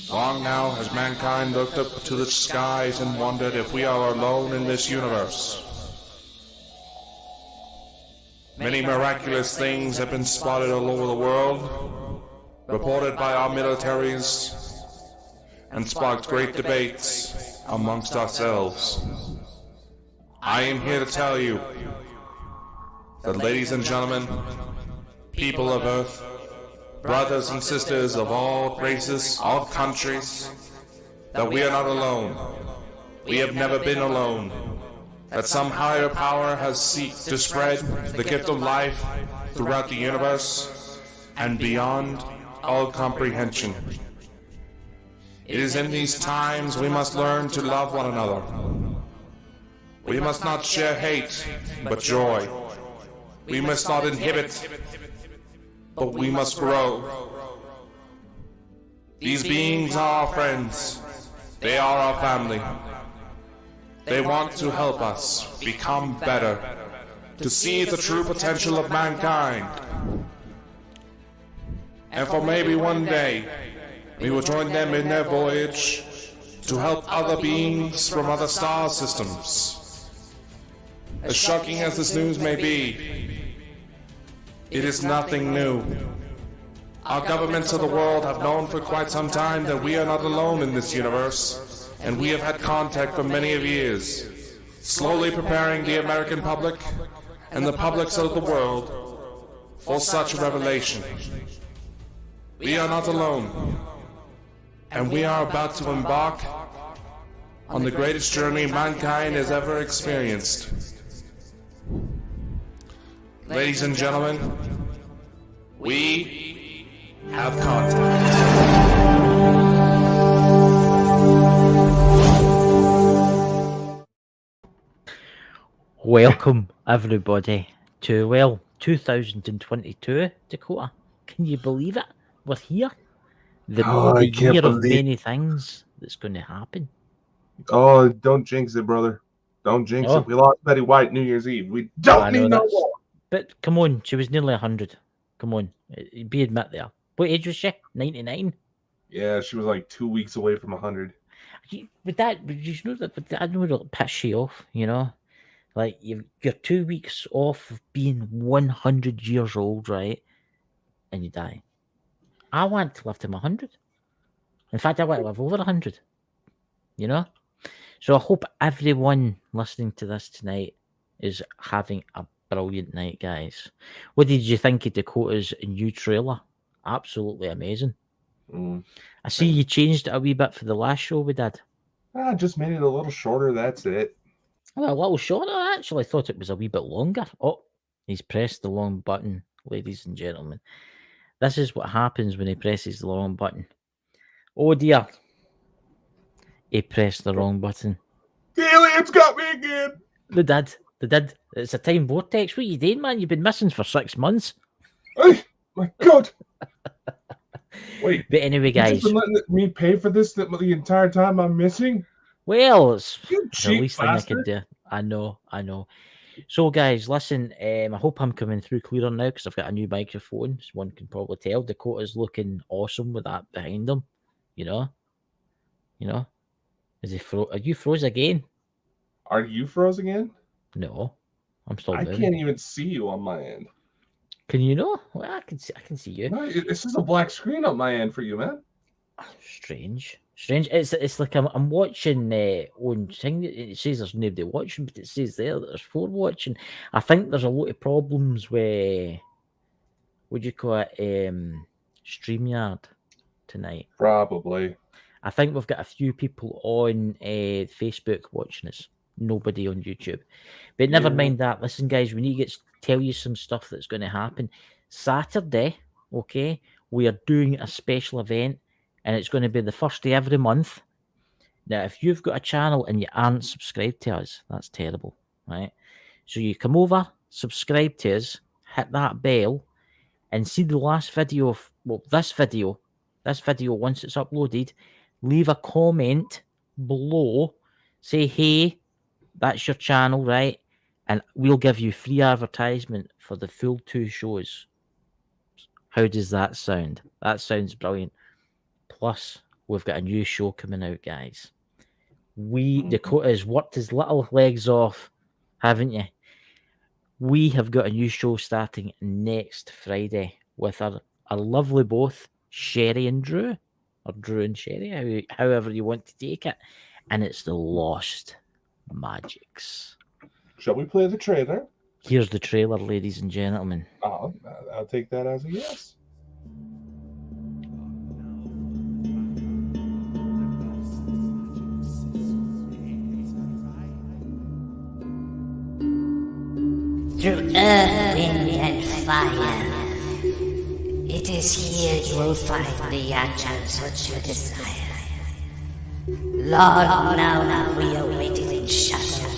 Long now has mankind looked up to the skies and wondered if we are alone in this universe. Many miraculous things have been spotted all over the world, reported by our militaries, and sparked great debates amongst ourselves. I am here to tell you that, ladies and gentlemen, people of Earth, brothers and sisters of all races, all countries, that we are not alone. We have never been alone. That some higher power has sought to spread the gift of life throughout the universe and beyond all comprehension. It is in these times we must learn to love one another. We must not share hate, but joy. We must not inhibit, but we must grow. These beings are our friends. They are our family. They want to help us become better, to see the true potential of mankind. And for maybe one day, we will join them in their voyage to help other beings from other star systems. As shocking as this news may be, it is nothing new. Our governments of the world have known for quite some time that we are not alone in this universe, and we have had contact for many of years, slowly preparing the American public and the publics of the world for such a revelation. We are not alone, and we are about to embark on the greatest journey mankind has ever experienced. Ladies and gentlemen, we have contact. Welcome, everybody, to, 2022, Dakota. Can you believe it? We're here. The year of many things that's going to happen. Oh, don't jinx it, brother. Don't jinx it. We lost Betty White New Year's Eve. We don't need no more. But come on, she was nearly 100. Come on, be admit there. What age was she? 99? Yeah, she was like 2 weeks away from 100. But you know that I know it'll piss you off, you know? Like, you're 2 weeks off of being 100 years old, right? And you die. I want to live to my 100. In fact, I want to live over 100. You know? So I hope everyone listening to this tonight is having a brilliant night, guys. What did you think of Dakota's new trailer? Absolutely amazing. I see you changed it a wee bit for the last show we did. I just made it a little shorter, that's it. Well, a little shorter, actually. I thought it was a wee bit longer. Oh, he's pressed the wrong button, ladies and gentlemen. This is what happens when he presses the wrong button. Oh, dear. He pressed the wrong button. The aliens got me again. They did. It's a time vortex. What are you doing, man? You've been missing for 6 months. Oh, my God. Wait. But anyway, guys. You've been letting me pay for this the entire time I'm missing? Well, it's the least thing I can do. I know. So, guys, listen, I hope I'm coming through clearer now because I've got a new microphone. So one can probably tell Dakota's looking awesome with that behind him. You know? Is he Are you froze again? Are you froze again? No. I'm still I moving. can't even see you on my end. Can you know? Well, I can see you. No, it's just a black screen on my end for you, man. Strange. It's like I'm watching on thing. It says there's nobody watching, but it says there that there's 4 watching. I think there's a lot of problems with what do you call it? StreamYard tonight. Probably. I think we've got a few people on Facebook watching us. Nobody on YouTube. But never mind that. Listen, guys, we need to tell you some stuff that's going to happen. Saturday, okay, we are doing a special event, and it's going to be the first day every month. Now, if you've got a channel and you aren't subscribed to us, that's terrible, right? So you come over, subscribe to us, hit that bell, and see the last video this video, once it's uploaded, leave a comment below, say, hey, that's your channel, right? And we'll give you free advertisement for the full 2 shows. How does that sound? That sounds brilliant. Plus, we've got a new show coming out, guys. Dakota's worked his little legs off, haven't you? We have got a new show starting next Friday with our lovely both, Sherry and Drew, or Drew and Sherry, however you want to take it. And it's the Lost Magics. Shall we play the trailer? Here's the trailer, ladies and gentlemen. I'll take that as a yes. Through earth, wind, and fire, it is here you will find the answers which you desire. Lord, now we are waiting in shadow,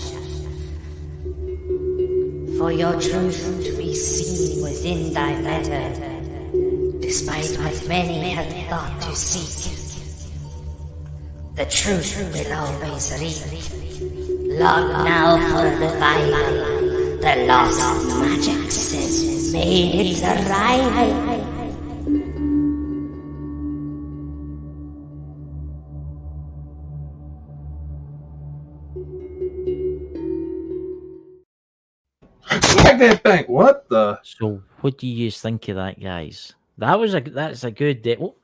for your truth to be seen within thy letter, despite what many have thought to seek. The truth will always reach. Lord, now for the Bible. The Lost Magics has made its arrival. Like that thing. What the? So, what do you think of that, guys? That's a good day. Oh,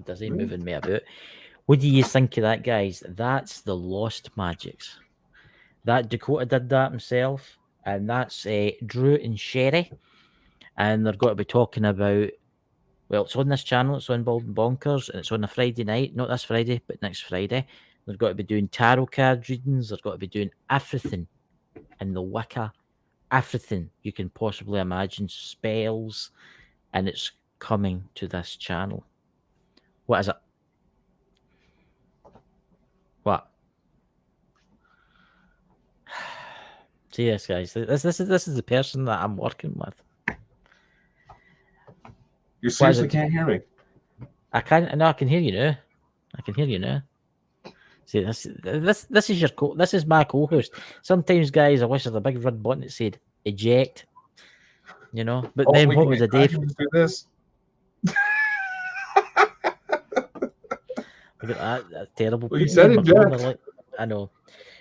does he moving me about? What do you think of that, guys? That's the Lost Magics. That Dakota did that himself, and that's Drew and Sherry, and they're going to be talking about. Well, it's on this channel. It's on Bald and Bonkers, and it's on a Friday night. Not this Friday, but next Friday. They're going to be doing tarot card readings. They're going to be doing everything in the Wicca, everything you can possibly imagine, spells, and it's coming to this channel. What is it? What? See this, guys. This is the person that I'm working with. You seriously can't hear me? I can't. No, I can hear you now. I can hear you now. See, this is your this is my co-host. Sometimes, guys, I wish there was a big red button that said eject. You know, but then what was the day? Do this. Look at that. That's terrible. Well, you said eject. I know.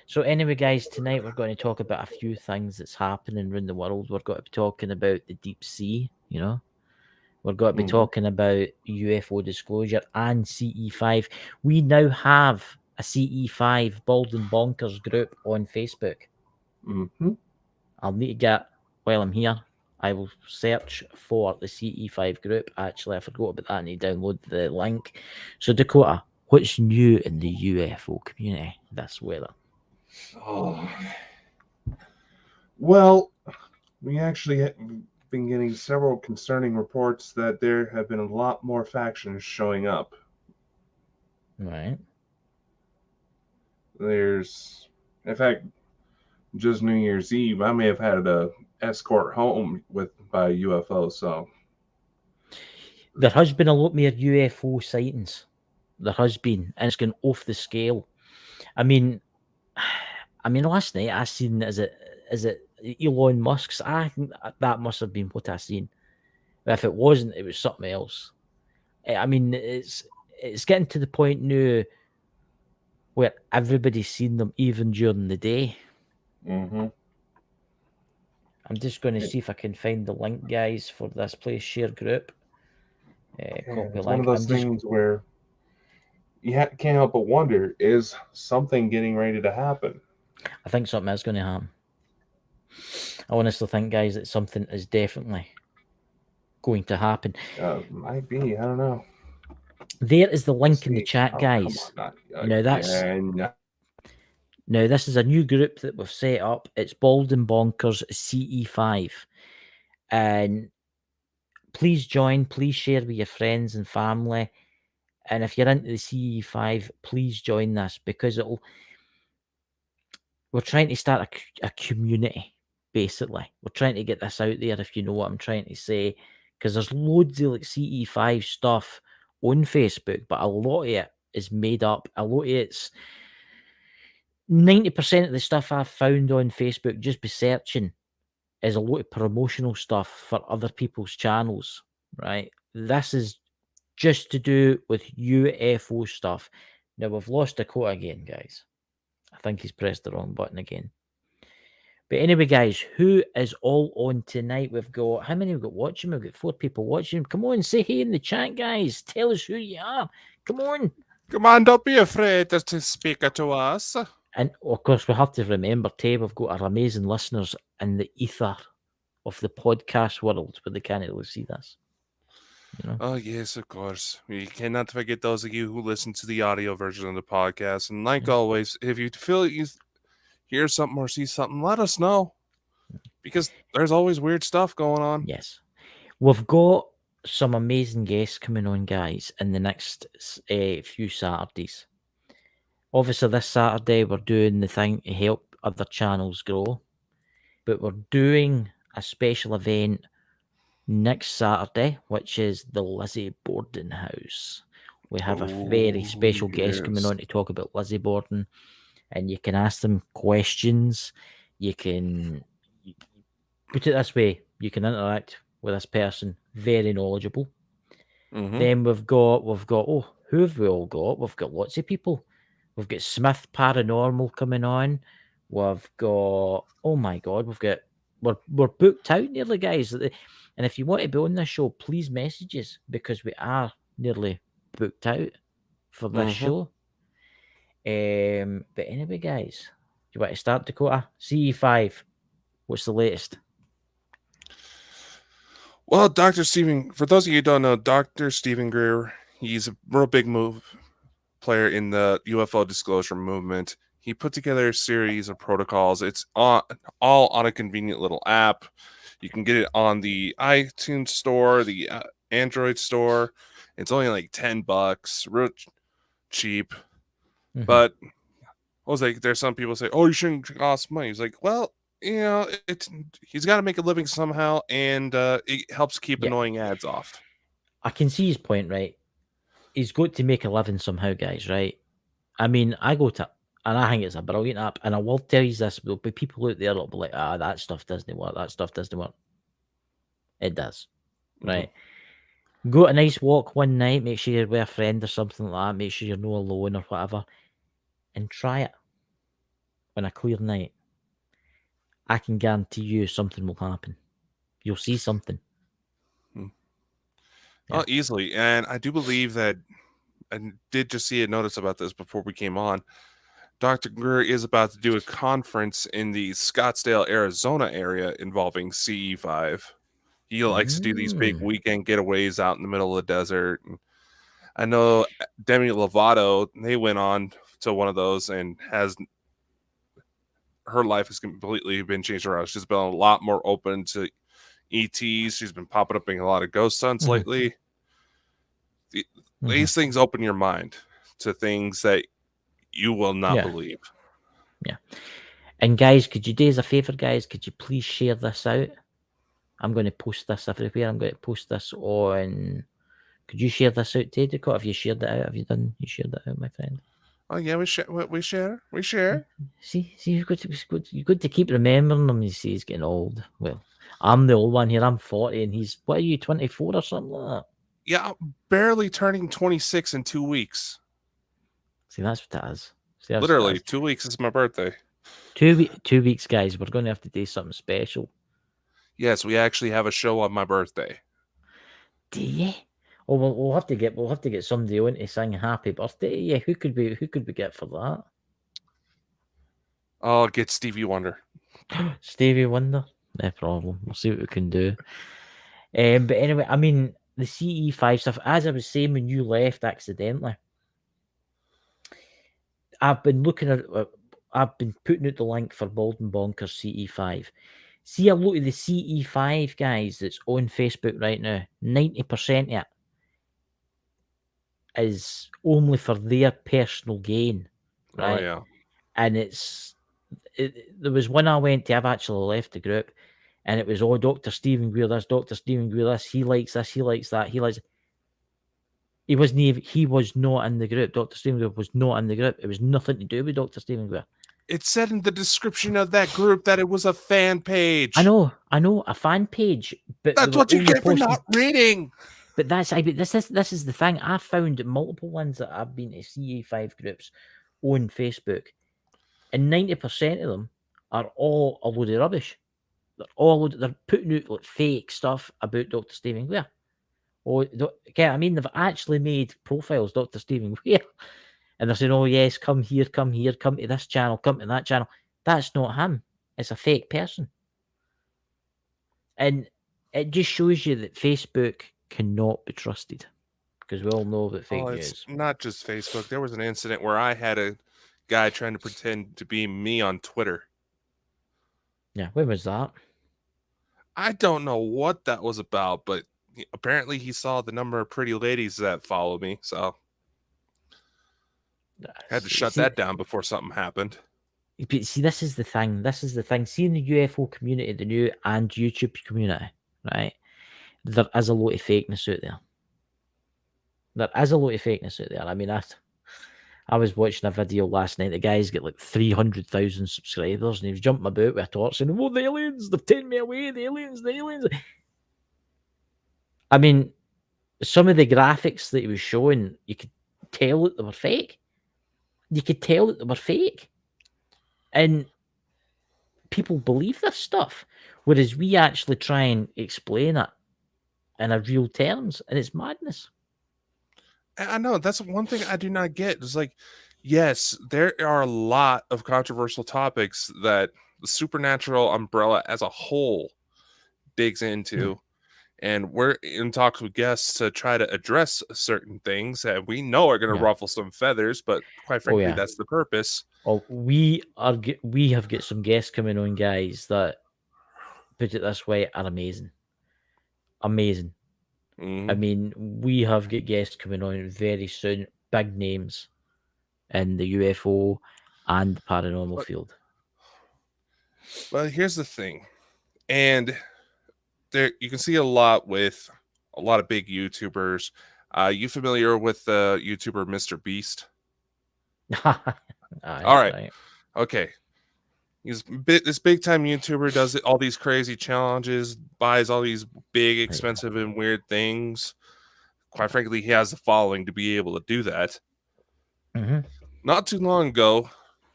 So anyway, guys, tonight we're going to talk about a few things that's happening around the world. We're going to be talking about the deep sea, you know. We're going to be talking about UFO disclosure and CE5. We now have a CE5 Bald and Bonkers group on Facebook. I'll need to get, while I'm here, I will search for the CE5 group. Actually, I forgot about that. I need to download the link. So, Dakota, what's new in the UFO community this weather? Oh. Well, we actually have been getting several concerning reports that there have been a lot more factions showing up. Right. There's, in fact, just New Year's Eve, I may have had a escort home by UFO. So there has been a lot more UFO sightings. There has been, and it's gone off the scale. I mean, last night I seen is it Elon Musk's? I think that must have been what I seen. But if it wasn't, it was something else. I mean, it's getting to the point now where everybody's seen them, even during the day. I'm just going to see if I can find the link, guys, for this place share group. Copy it's link. One of those things where you can't help but wonder: is something getting ready to happen? I think something is going to happen. I honestly think, guys, that something is definitely going to happen. Might be. I don't know. There is the link in the chat, guys. Now, this is a new group that we've set up. It's Bald and Bonkers CE5. And please join. Please share with your friends and family. And if you're into the CE5, please join this, because we're trying to start a community, basically. We're trying to get this out there, if you know what I'm trying to say. Because there's loads of like CE5 stuff on Facebook, but a lot of it is made up. A lot of it's 90% of the stuff I've found on Facebook just by searching is a lot of promotional stuff for other people's channels, right? This is just to do with UFO stuff. Now, we've lost Dakota again, guys. I think he's pressed the wrong button again. But anyway, guys, who is all on tonight? We've got, how many we've got watching? We've got 4 people watching. Come on, say hey in the chat, guys. Tell us who you are. Come on. Come on, don't be afraid to speak to us. And of course, we have to remember, too, we've got our amazing listeners in the ether of the podcast world where they can't really see this. You know? Oh, yes, of course. You cannot forget those of you who listen to the audio version of the podcast. And like always, if you feel you hear something or see something, let us know. Because there's always weird stuff going on. Yes. We've got some amazing guests coming on, guys, in the next few Saturdays. Obviously, this Saturday, we're doing the thing to help other channels grow. But we're doing a special event next Saturday, which is the Lizzie Borden House. We have a very special guest coming on to talk about Lizzie Borden, and you can ask them questions. You can put it this way: you can interact with this person, very knowledgeable. Then we've got who have we all got? We've got lots of people. We've got Smith Paranormal coming on. We've got, oh my God, we're booked out nearly, guys. And if you want to be on this show, please message us, because we are nearly booked out for this show. But anyway, guys, do you want to start, Dakota? CE5, what's the latest? Well, for those of you who don't know, Dr. Stephen Greer, he's a real big player in the UFO disclosure movement. He put together a series of protocols. It's all on a convenient little app. You can get it on the iTunes store, the Android store. It's only like $10, real cheap. But I was like, there's some people say, "Oh, you shouldn't cost money." He's like, well, you know, he's got to make a living somehow, and it helps keep annoying ads off. I can see his point, right? He's got to make a living somehow, guys, right? I mean, I go to, and I think it's a brilliant app, and I will tell you this, there'll be people out there that'll be like, that stuff doesn't work, that stuff doesn't work. It does, right? Go a nice walk one night, make sure you're with a friend or something like that, make sure you're not alone or whatever, and try it on a clear night. I can guarantee you something will happen. You'll see something. Oh, easily. And I do believe that, I did just see a notice about this before we came on. Dr. Greer is about to do a conference in the Scottsdale, Arizona area involving CE5. He likes to do these big weekend getaways out in the middle of the desert. And I know Demi Lovato, they went on to one of those and her life has completely been changed around. She's been a lot more open to ETs. She's been popping up in a lot of ghost hunts lately. These things open your mind to things that you will not believe. Yeah. And guys, could you do us a favor, guys? Could you please share this out? I'm going to post this everywhere. I'm going to post this on. Could you share this out, Dakota? Have you shared it out? Have you shared it out, my friend? Oh yeah, we share. See, you've got to keep remembering him. You see, he's getting old. Well, I'm the old one here. I'm 40, and he's, what are you, 24 or something like that? Yeah, I'm barely turning 26 in 2 weeks. See, that's what that is. Literally, 2 weeks is my birthday. 2 weeks, guys. We're going to have to do something special. Yes, we actually have a show on my birthday. Do you? Oh, we'll have to get somebody on to sing "Happy Birthday." Yeah, who could we get for that? Oh, get Stevie Wonder. Stevie Wonder, no problem. We'll see what we can do. But anyway, I mean, the CE5 stuff. As I was saying when you left accidentally, I've been putting out the link for Bald and Bonkers CE5. See a look at the CE5 guys that's on Facebook right now. 90% of it is only for their personal gain, right? Oh yeah. And there was one I went to. I've actually left the group, and it was Dr. Stephen Greer this, Dr. Stephen Greer this. He likes this. He likes that. He likes. He was not in the group. Dr. Stephen Greer was not in the group. It was nothing to do with Dr. Stephen Greer. It said in the description of that group that it was a fan page. I know, a fan page. But that's what you get for not reading. But this is the thing. I found multiple ones that I've been to CA5 groups on Facebook, and 90% of them are all a load of rubbish. They're putting out like fake stuff about Dr. Stephen Greer. I mean, they've actually made profiles, Dr. Stephen Greer, and they're saying, "Oh yes, come here, come to this channel, come to that channel." That's not him. It's a fake person, and it just shows you that Facebook cannot be trusted, because we all know about fake news. It's not just Facebook. There was an incident where I had a guy trying to pretend to be me on Twitter. Yeah, when was that? I don't know what that was about, but apparently he saw the number of pretty ladies that follow me, so had to shut that down before something happened. But see, this is the thing. Seeing the UFO community, the new and YouTube community, right? There is a lot of fakeness out there. I mean, I was watching a video last night. The guy's got like 300,000 subscribers, and he was jumping about with a torch saying, "Oh, the aliens! They've taken me away! The aliens! The aliens!" I mean, some of the graphics that he was showing, you could tell that they were fake. And people believe this stuff, whereas we actually try and explain it in a real terms, and it's madness. I know, that's one thing I do not get. It's like, yes, there are a lot of controversial topics that the supernatural umbrella as a whole digs into. And we're in talks with guests to try to address certain things that we know are going to ruffle some feathers, but quite frankly, that's the purpose. Oh, we have got some guests coming on, guys, that, put it this way, are amazing. Amazing. I mean, we have got guests coming on very soon, big names in the UFO and the paranormal field. Well, here's the thing, and there you can see a lot with a lot of big YouTubers. You familiar with the YouTuber Mr. Beast? All right. Okay. He's this big time YouTuber, does all these crazy challenges, buys all these big, expensive, and weird things. Quite frankly, he has the following to be able to do that. Not too long ago,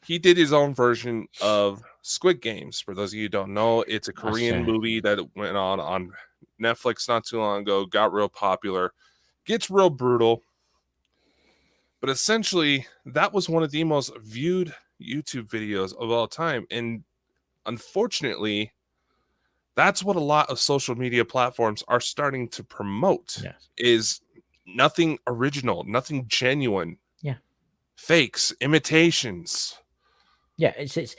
he did his own version of Squid Games. For those of you who don't know, it's a Korean movie that went on Netflix not too long ago, got real popular, gets real brutal. But essentially, that was one of the most viewed YouTube videos of all time. And unfortunately, that's what a lot of social media platforms are starting to promote, is nothing original, nothing genuine. Fakes, imitations. It's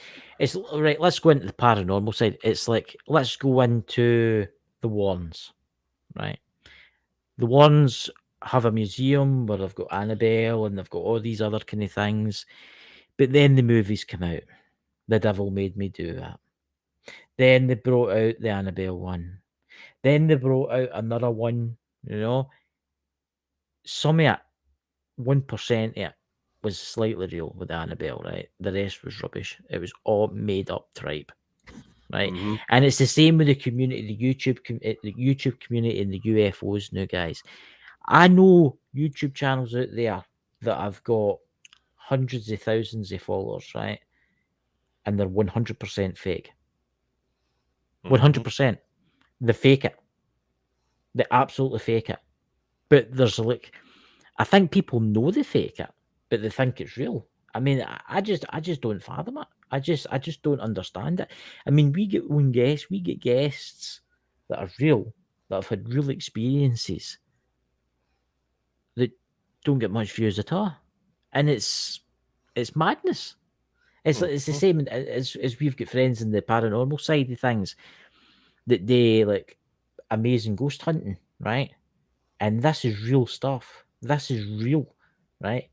right. Let's go into the paranormal side. It's like, let's go into the Warrens, right? The Warrens have a museum where they've got Annabelle and they've got all these other kind of things. But then the movies come out. The Devil Made Me Do That. Then they brought out the Annabelle one. Then they brought out another one, you know. Some of it, 1% of it, was slightly real with Annabelle, right? The rest was rubbish. It was all made up tripe, right? And it's the same with the community, the YouTube community and the UFOs now, guys. I know YouTube channels out there that have got hundreds of thousands of followers, right? And they're 100% fake. 100%. They fake it. They absolutely fake it. But there's like, I think people know they fake it, but they think it's real. I mean, I just don't fathom it. I just don't understand it. I mean, we get guests that are real, that have had real experiences that don't get much views at all. And it's madness. It's the same as we've got friends in the paranormal side of things that they like amazing ghost hunting, right? And this is real stuff. This is real, right?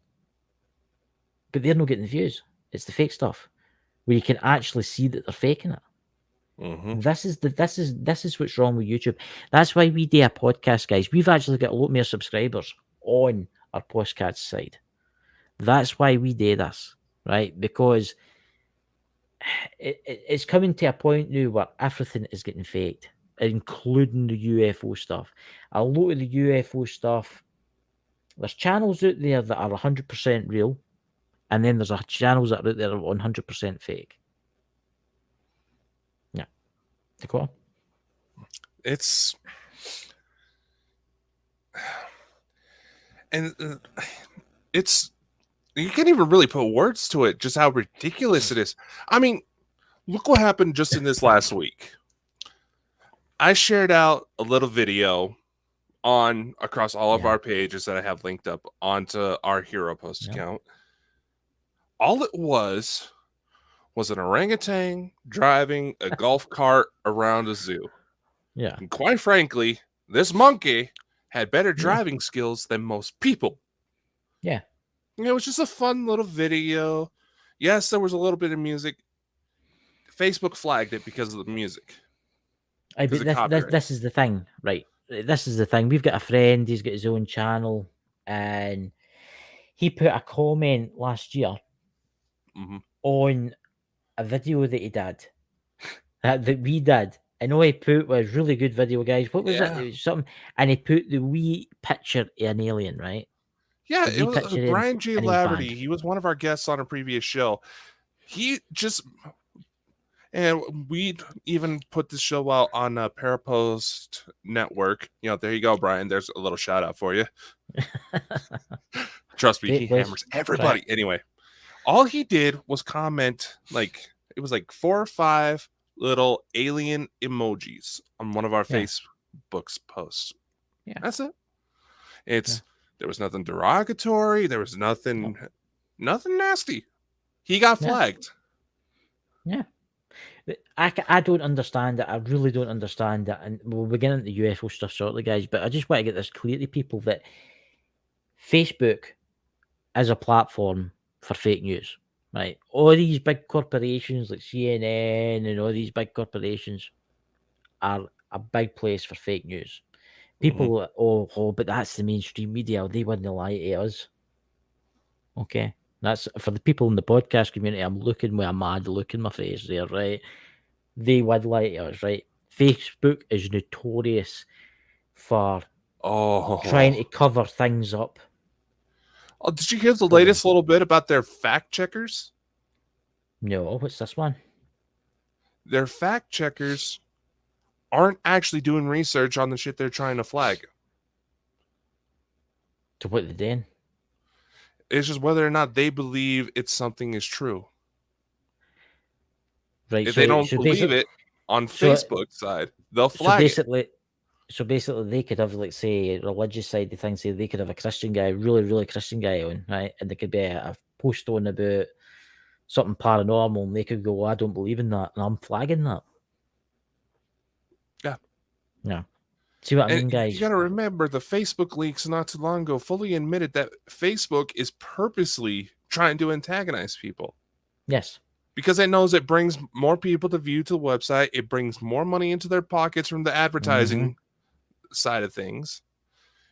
But they're not getting the views. It's the fake stuff where you can actually see that they're faking it. This is what's wrong with YouTube. That's why we do a podcast, guys. We've actually got a lot more subscribers on our podcast side. That's why we do this, right? Because it's coming to a point now where everything is getting faked. including the UFO stuff. A lot of the UFO stuff, there's channels out there that are 100% real, and then there's channels that are out there that are 100% fake. Yeah. Dakota? It's and it's you can't even really put words to it, just how ridiculous it is. I mean, look what happened just in this last week. I shared out a little video across all of our pages that I have linked up onto our Hero Post account. All it was an orangutan driving a golf cart around a zoo. Yeah. And quite frankly, this monkey had better driving skills than most people. Yeah. It was just a fun little video. Yes, there was a little bit of music. Facebook flagged it because of the music. This is the thing, right? This is the thing. We've got a friend, he's got his own channel, and he put a comment last year on a video that he did, that we did. And all he put was really good video, guys. What was it? It was something, and he put the wee picture of an alien, right? Yeah, it was Brian G. Laverty. He was one of our guests on a previous show. And we even put this show out on Parapost Network. There you go, Brian. There's a little shout out for you. Trust me, he hammers everybody. Right. Anyway, all he did was comment it was 4 or 5 little alien emojis on one of our Facebook's posts. Yeah, that's it. There was nothing derogatory. There was nothing nasty. He got flagged. Yeah. I don't understand it. I really don't understand it. And we'll be getting into UFO stuff shortly, guys. But I just want to get this clear to people that Facebook is a platform for fake news, right? All these big corporations like CNN and all these big corporations are a big place for fake news. People, but that's the mainstream media. They wouldn't lie to us. Okay. That's for the people in the podcast community. I'm looking with a mad look in my face there, right? They would lie to us, right? Facebook is notorious for trying to cover things up. Oh, did you hear the latest little bit about their fact checkers? No, what's this one? Their fact checkers aren't actually doing research on the shit they're trying to flag. To what they're doing? It's just whether or not they believe something is true. Right. If they don't believe it on Facebook's side, they'll flag it. So basically, they could have, like, say, religious side of things. Say they could have a Christian guy, really, really Christian guy on, right? And there could be a post on about something paranormal, and they could go, "I don't believe in that," and I'm flagging that. Yeah. Yeah. See what I mean, guys? You got to remember, the Facebook leaks not too long ago fully admitted that Facebook is purposely trying to antagonize people. Yes. Because it knows it brings more people to view to the website. It brings more money into their pockets from the advertising side of things.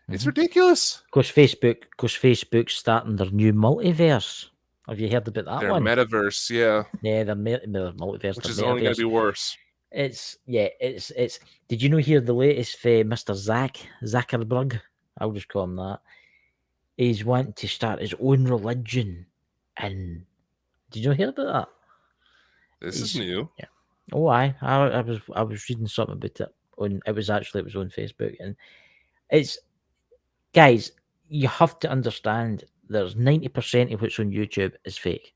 It's ridiculous. Because Facebook's starting their new multiverse. Have you heard about that their one? Their metaverse, yeah. Yeah, their multiverse. Which is only going to be worse. It's did you hear the latest for Mr. Zuckerberg? I'll just call him that. He's wanting to start his own religion. And did you hear about that? This is new. Yeah. Oh, I was reading something about it it was on Facebook, and it's, guys, you have to understand there's 90% of what's on YouTube is fake.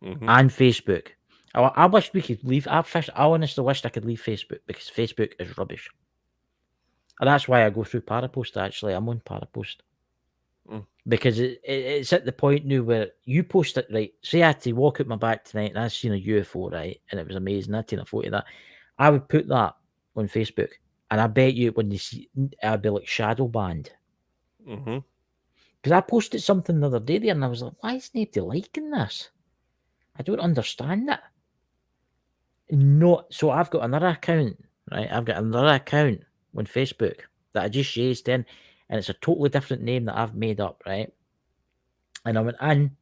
And Facebook. I wish we could leave. I honestly wished I could leave Facebook because Facebook is rubbish. And that's why I go through Parapost, actually. I'm on Parapost. Because it's at the point now where you post it, right? Say I had to walk out my back tonight and I seen a UFO, right? And it was amazing. I taken a photo of that. I would put that on Facebook. And I bet you when they see, I'd be like shadow banned. Because I posted something the other day there and I was like, why is nobody liking this? I don't understand it. So I've got another account, right? I've got another account on Facebook that I just used in, and it's a totally different name that I've made up, right? And I went in.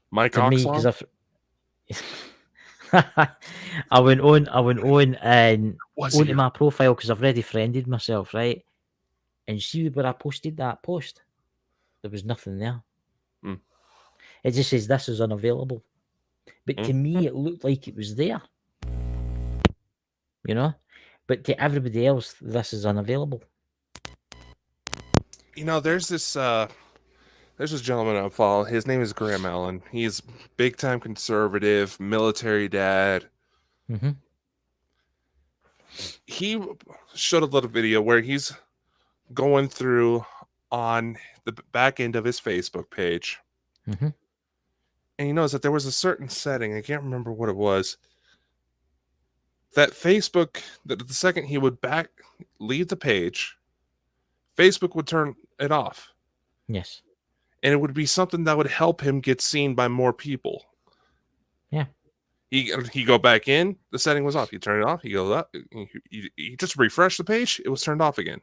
Mike Oxlong? I went on and Was onto he? my profile because I've already friended myself, right? And you see where I posted that post? There was nothing there. Hmm. It just says this is unavailable. But to me, it looked like it was there. You know? But to everybody else, this is unavailable. You know, there's this gentleman I'm following. His name is Graham Allen. He's big time conservative, military dad. Mm-hmm. He showed a little video where he's going through on the back end of his Facebook page. Mm-hmm. And he knows that there was a certain setting, I can't remember what it was, that Facebook, that the second he would leave the page, Facebook would turn it off. Yes. And it would be something that would help him get seen by more people. Yeah. He go back in, the setting was off. He turn it off, he goes up, he just refreshed the page, it was turned off again.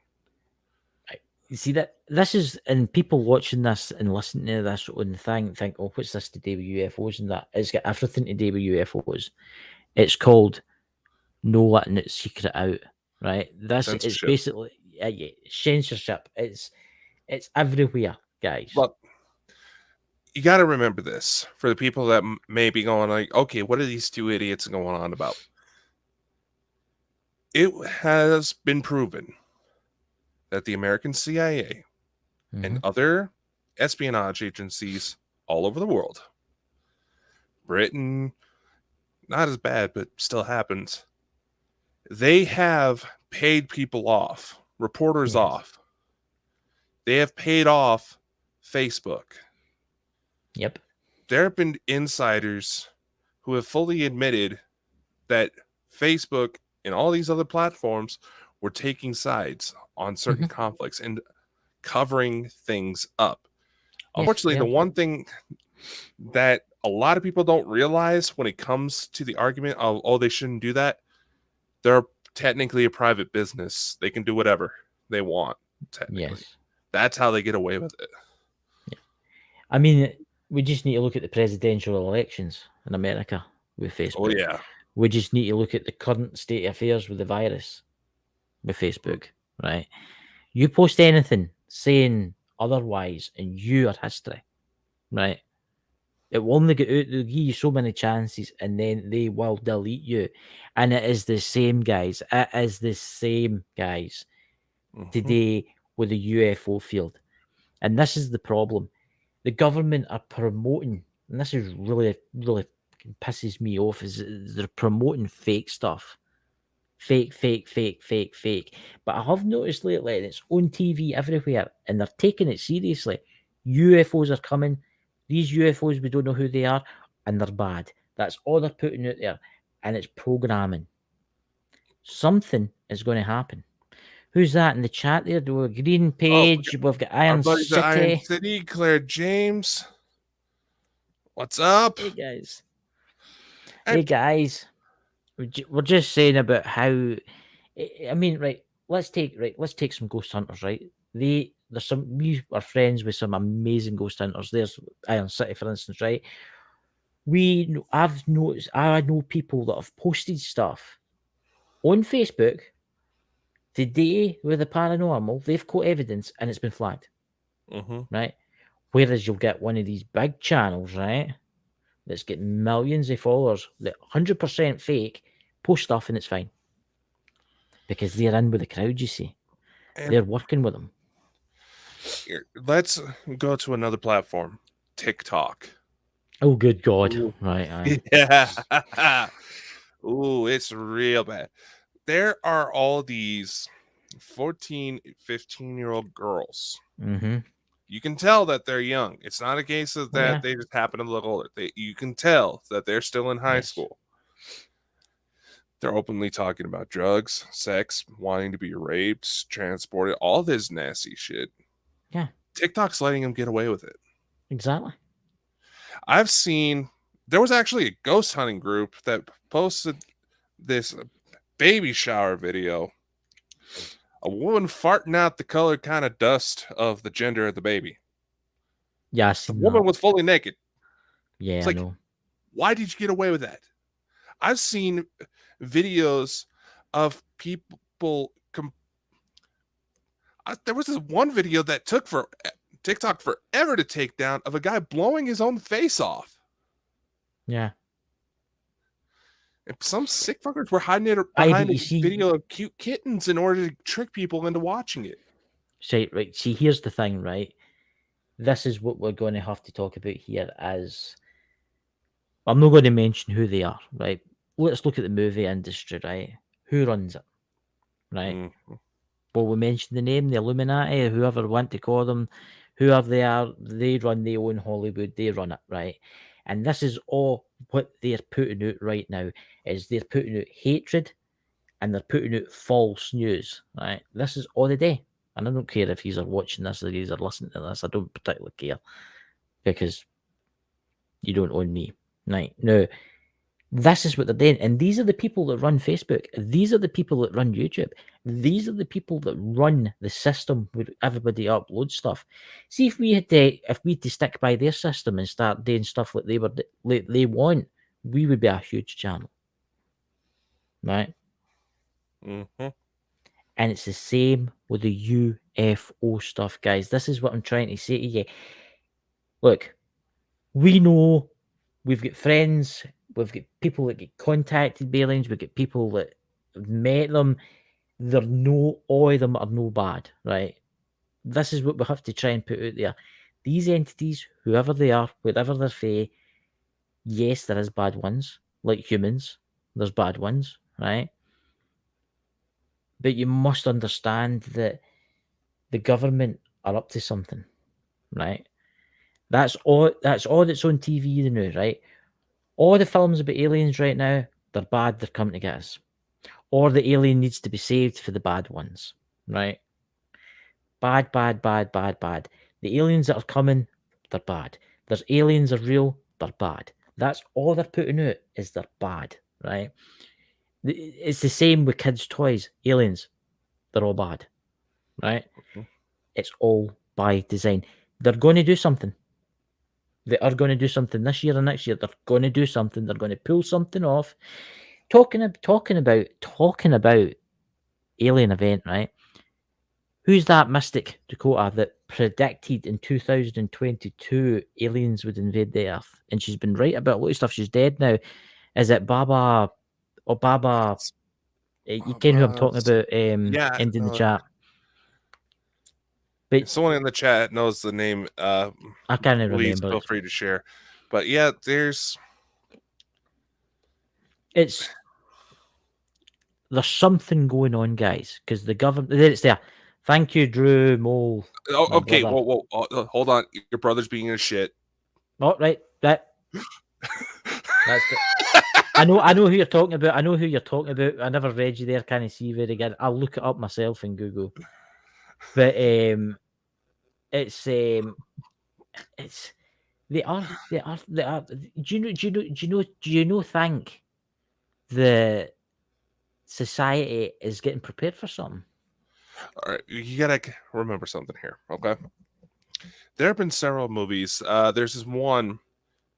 You see that this is, and people watching this and listening to this on the thing think, oh, what's this to do with UFOs and that? It's got everything to do with UFOs. It's called no letting its secret out, right? This is Censorship. basically censorship. It's everywhere, guys. But you got to remember this for the people that may be going like, okay, what are these two idiots going on about? It has been proven that the American CIA and other espionage agencies all over the world, Britain, not as bad, but still happens, they have paid people off, reporters off. They have paid off Facebook. Yep. There have been insiders who have fully admitted that Facebook and all these other platforms were taking sides on certain conflicts and covering things up. Unfortunately, the one thing that a lot of people don't realize when it comes to the argument of, oh, they shouldn't do that, they're technically a private business. They can do whatever they want, technically. Yes. That's how they get away with it. Yeah. I mean, we just need to look at the presidential elections in America with Facebook. Oh, yeah. We just need to look at the current state of affairs with the virus with Facebook, right? You post anything saying otherwise and you are history, right? It will only get out, they'll give you so many chances and then they will delete you. And it is the same guys. It is the same guys today with the UFO field. And this is the problem. The government are promoting, and this is really, really pisses me off, is they're promoting fake stuff. Fake. But I have noticed lately, and it's on TV everywhere, and they're taking it seriously. UFOs are coming. These UFOs, we don't know who they are, and they're bad. That's all they're putting out there, and it's programming. Something is going to happen. Who's that in the chat there? Do a green page? We've got Iron City. Iron City, Claire James. What's up? Hey guys. Hey guys. We're just saying about how. I mean, right? Let's take some ghost hunters, right? We are friends with some amazing ghost hunters. There's Iron City, for instance, right? I've noticed. I know people that have posted stuff on Facebook today with the paranormal. They've got evidence and it's been flagged, right? Whereas you'll get one of these big channels, right, that's getting millions of followers, that 100% fake, post stuff and it's fine because they're in with the crowd. You see, and they're working with them. Let's go to another platform, TikTok. Oh, good God! Ooh. Right. Yeah. Ooh, it's real bad. There are all these 14, 15-year-old girls. You can tell that they're young. It's not a case of that they just happen to look older. You can tell that they're still in high school. They're openly talking about drugs, sex, wanting to be raped, transported, all this nasty shit. Yeah. TikTok's letting them get away with it. Exactly. I've seen, there was actually a ghost hunting group that posted this baby shower video. A woman farting out the color kind of dust of the gender of the baby. Yeah, the woman was fully naked. Yeah, it's like, I know. Why did you get away with that? I've seen videos of people. There was this one video that took for TikTok forever to take down of a guy blowing his own face off. Yeah. And some sick fuckers were hiding it Aye, behind but a you see- video of cute kittens in order to trick people into watching it. Right. See, here's the thing, right? This is what we're going to have to talk about here. As I'm not going to mention who they are, right? Let's look at the movie industry, right? Who runs it, right? Mhm. Well, we mentioned the name, the Illuminati, whoever we want to call them, whoever they are, they run their own Hollywood, they run it, right? And this is all what they're putting out right now, is they're putting out hatred and they're putting out false news, right? This is all they do. And I don't care if you are watching this or you are listening to this, I don't particularly care, because you don't own me, right? Now, this is what they're doing. And these are the people that run Facebook. These are the people that run YouTube. These are the people that run the system where everybody uploads stuff. See, if we had to stick by their system and start doing stuff like they want, we would be a huge channel. Right? Mm-hmm. And it's the same with the UFO stuff, guys. This is what I'm trying to say to you. Look, we know we've got friends, we've got people that get contacted by aliens, we've got people that have met them. All of them are no bad, right? This is what we have to try and put out there. These entities, whoever they are, wherever they're from, yes, there is bad ones, like humans. There's bad ones, right? But you must understand that the government are up to something, right? That's all that's on TV now, right? All the films about aliens right now, they're bad, they're coming to get us. Or the alien needs to be saved for the bad ones, right? Bad, bad, bad, bad, bad. The aliens that are coming, they're bad. There's aliens are real, they're bad. That's all they're putting out, is they're bad, right? It's the same with kids' toys. Aliens, they're all bad, right? Mm-hmm. It's all by design. They're going to do something. They are going to do something this year and next year. They're going to do something. They're going to pull something off. Talking about alien event, right? Who's that mystic, Dakota, that predicted in 2022 aliens would invade the Earth? And she's been right about a lot of stuff. She's dead now. Is it Baba? Or Baba? You can who I'm talking about. Yeah, ending the chat. But if someone in the chat knows the name, I can't please remember. feel free to share. But yeah, there's something going on, guys, because the government. There it's there. Thank you, Drew Moule. Oh, okay. Whoa, hold on. Your brother's being a shit. Oh, right. That's good. I know who you're talking about. I never read you there. Can't I see very good? I'll look it up myself in Google. But it's they are. Do you know? Think the society is getting prepared for something. All right, you gotta remember something here, okay? There have been several movies. There's this one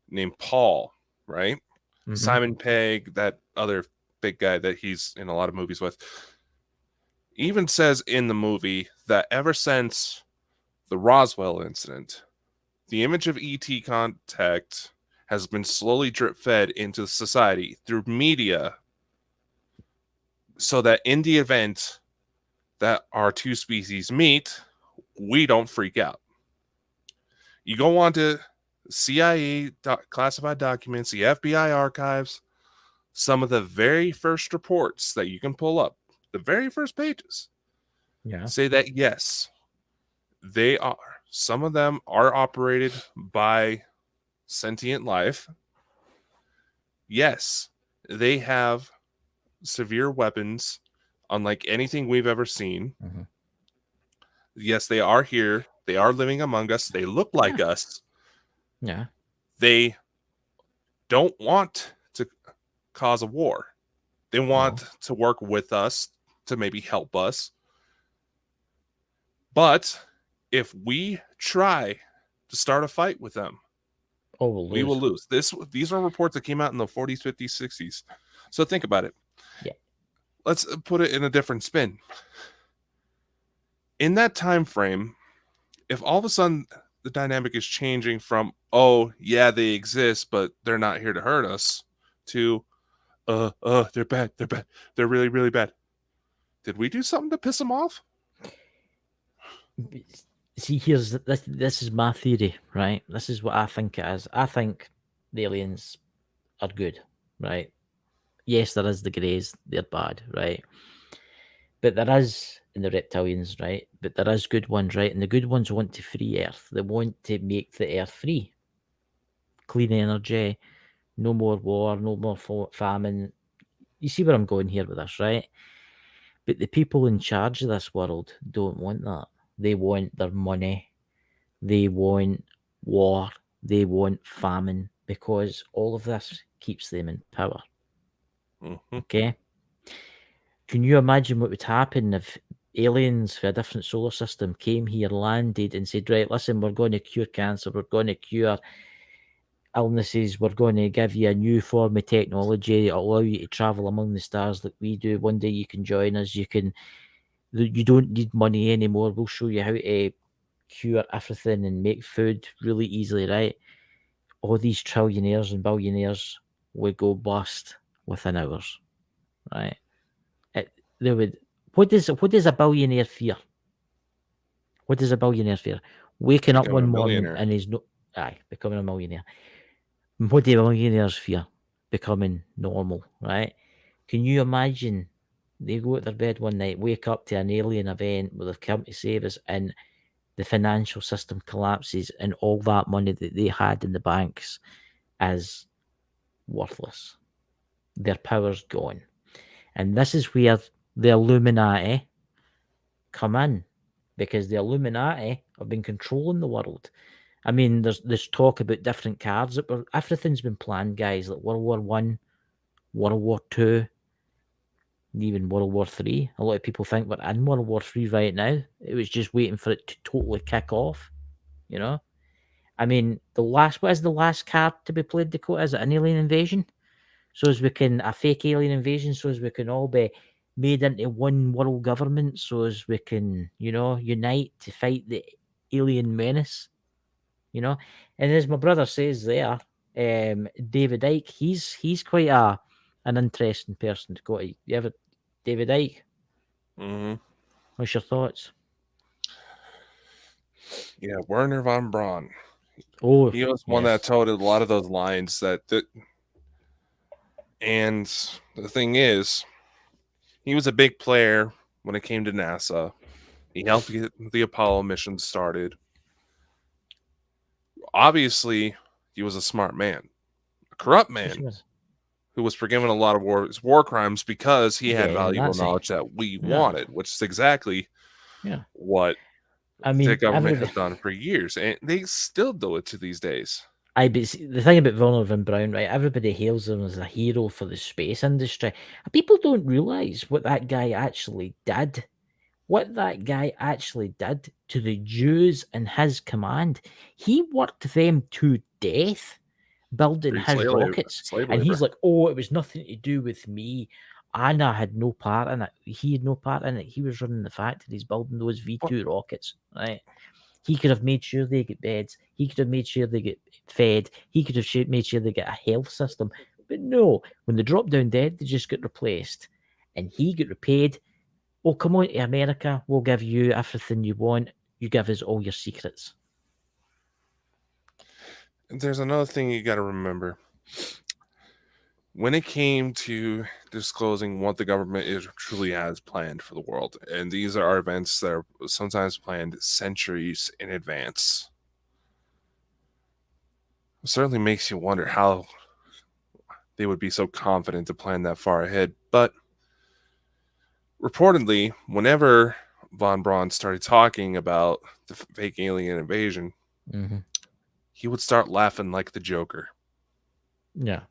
named Paul, right? Mm-hmm. Simon Pegg, that other big guy that he's in a lot of movies with, even says in the movie that ever since the Roswell incident, the image of ET contact has been slowly drip-fed into society through media, so that in the event that our two species meet, we don't freak out. You go on to CIA classified documents, the FBI archives, some of the very first reports that you can pull up, the very first pages, say that yes, they are. Some of them are operated by sentient life. Yes, they have severe weapons, unlike anything we've ever seen. Mm-hmm. Yes, they are here. They are living among us. They look like us. Yeah. They don't want to cause a war. They want to work with us to maybe help us. But if we try to start a fight with them, we will lose. These are reports that came out in the 40s, 50s, 60s. So think about it. Yeah. Let's put it in a different spin. In that time frame, if all of a sudden the dynamic is changing from, oh, yeah, they exist, but they're not here to hurt us, to, they're bad, they're really, really bad. Did we do something to piss them off? See, here's this is my theory, right? This is what I think it is. I think the aliens are good, right? Yes, there is the greys, they're bad, right? But there is in the reptilians, right? But there is good ones, right? And the good ones want to free Earth. They want to make the Earth free. Clean energy, no more war, no more famine. You see where I'm going here with this, right? But the people in charge of this world don't want that. They want their money. They want war. They want famine, because all of this keeps them in power. Mm-hmm. Okay? Can you imagine what would happen if aliens from a different solar system came here, landed, and said, right, listen, we're going to cure cancer, we're going to cure illnesses, we're going to give you a new form of technology that'll allow you to travel among the stars like we do. One day you can join us, you don't need money anymore. We'll show you how to cure everything and make food really easily, right? All these trillionaires and billionaires would go bust within hours, right? They would. What does a billionaire fear? What does a billionaire fear? Waking up Becoming one a morning millionaire. and he's becoming a millionaire. What do millionaires fear? Becoming normal, right? Can you imagine? They go to their bed one night, wake up to an alien event where they've come to save us, and the financial system collapses, and all that money that they had in the banks is worthless. Their power's gone. And this is where the Illuminati come in, because the Illuminati have been controlling the world. I mean, there's talk about different cards everything's been planned, guys, like World War I, World War II, even World War III. A lot of people think we're in World War III right now. It was just waiting for it to totally kick off, you know? I mean, what is the last card to be played, Dakota? Is it an alien invasion? A fake alien invasion, so as we can all be made into one world government, so as we can, unite to fight the alien menace, And as my brother says there, David Icke, he's quite an interesting person to go to. You ever, David Icke? Mm-hmm. What's your thoughts? Yeah, Werner von Braun. Oh, he was one that told a lot of those lines and the thing is, he was a big player when it came to NASA. He helped get the Apollo mission started. Obviously, he was a smart man, a corrupt man, who was forgiven a lot of war crimes because he had valuable knowledge that we wanted, which is exactly what the government has done for years, and they still do it to these days. The thing about Werner von Braun, right? Everybody hails him as a hero for the space industry. People don't realize what that guy actually did. What that guy actually did to the Jews in his command. He worked them to death building his rockets. And he's like, oh, it was nothing to do with me. Anna had no part in it. He had no part in it. He was running the factories building those V2 rockets, right? He could have made sure they get beds. He could have made sure they get fed. He could have made sure they get a health system. But no, when they drop down dead, they just get replaced. And he got repaid. Oh, come on to America. We'll give you everything you want. You give us all your secrets. There's another thing you got to remember. When it came to disclosing what the government truly has planned for the world, and these are events that are sometimes planned centuries in advance, it certainly makes you wonder how they would be so confident to plan that far ahead. But reportedly, whenever von Braun started talking about the fake alien invasion, he would start laughing like the Joker. Yeah.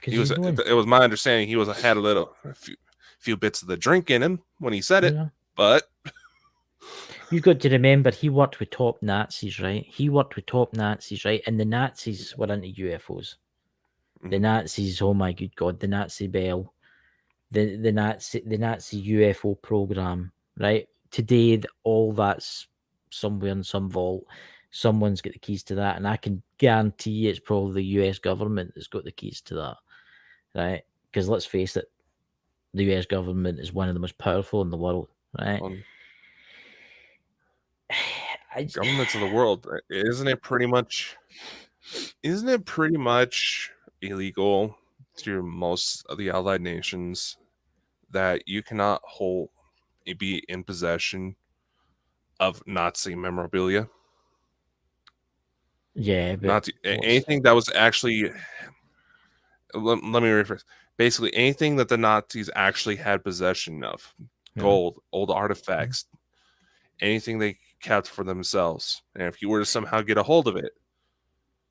It was my understanding he had a few bits of the drink in him when he said it, but you've got to remember he worked with top Nazis, right? And the Nazis were into UFOs. The Nazis, oh my good God, the Nazi Bell the Nazi UFO program, right? Today, all that's somewhere in some vault. Someone's got the keys to that, and I can guarantee it's probably the US government that's got the keys to that, right? Because let's face it, the US government is one of the most powerful in the world, right? Governments of the world, isn't it pretty much illegal to most of the allied nations that you cannot be in possession of Nazi memorabilia? Yeah, but anything that was actually, let me rephrase, basically anything that the Nazis actually had possession of, gold, old artifacts, anything they kept for themselves, and if you were to somehow get a hold of it,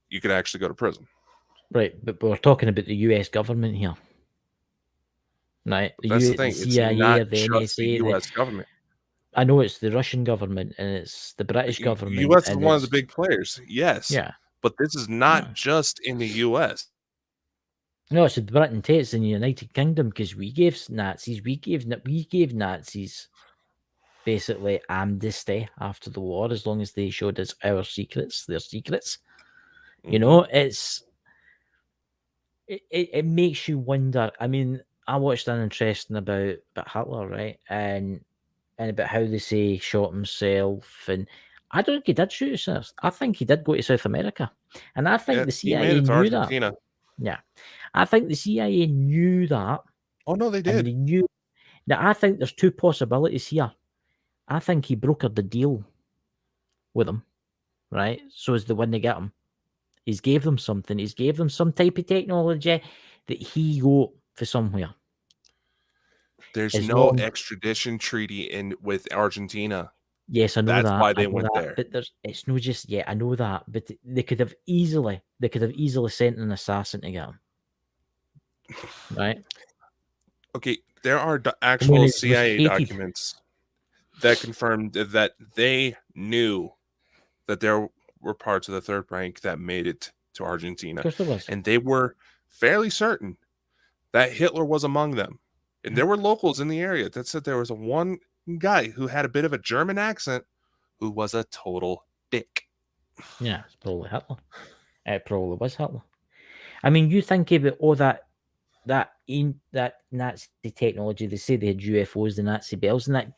you could actually go to prison. Right, but we're talking about the US government here, right? That's the thing. CIA, it's not the just the NSA, U.S. government. I know it's the Russian government and it's the British government. U.S. is one of the big players, yes. Yeah. But this is not just in the U.S. No, it's the Britain, States, and the United Kingdom, because we gave Nazis basically amnesty after the war, as long as they showed us their secrets. You know, it makes you wonder. I mean, I watched an interesting about Hitler, right, and about how they say he shot himself, and I don't think he did shoot himself. I think he did go to South America, and I think the CIA knew Argentina. that. Yeah, I think the CIA knew that. Oh no, they did. They knew. Now I think there's two possibilities here. I think he brokered the deal with them, right? So as the when they get him, he's gave them something. He's gave them some type of technology that he got for somewhere. There's no extradition treaty with Argentina. Yes, I know that. That's why they went there. But it's not just yet. I know that, but they could have easily sent an assassin to get him. Right? Okay, there are actual CIA documents that confirmed that they knew that there were parts of the Third Reich that made it to Argentina. Of course there was. And they were fairly certain that Hitler was among them. And there were locals in the area that said there was one guy who had a bit of a German accent who was a total dick. Yeah, it's probably Hitler. It probably was Hitler. I mean, you think about all that Nazi technology. They say they had UFOs, the Nazi bells, and that.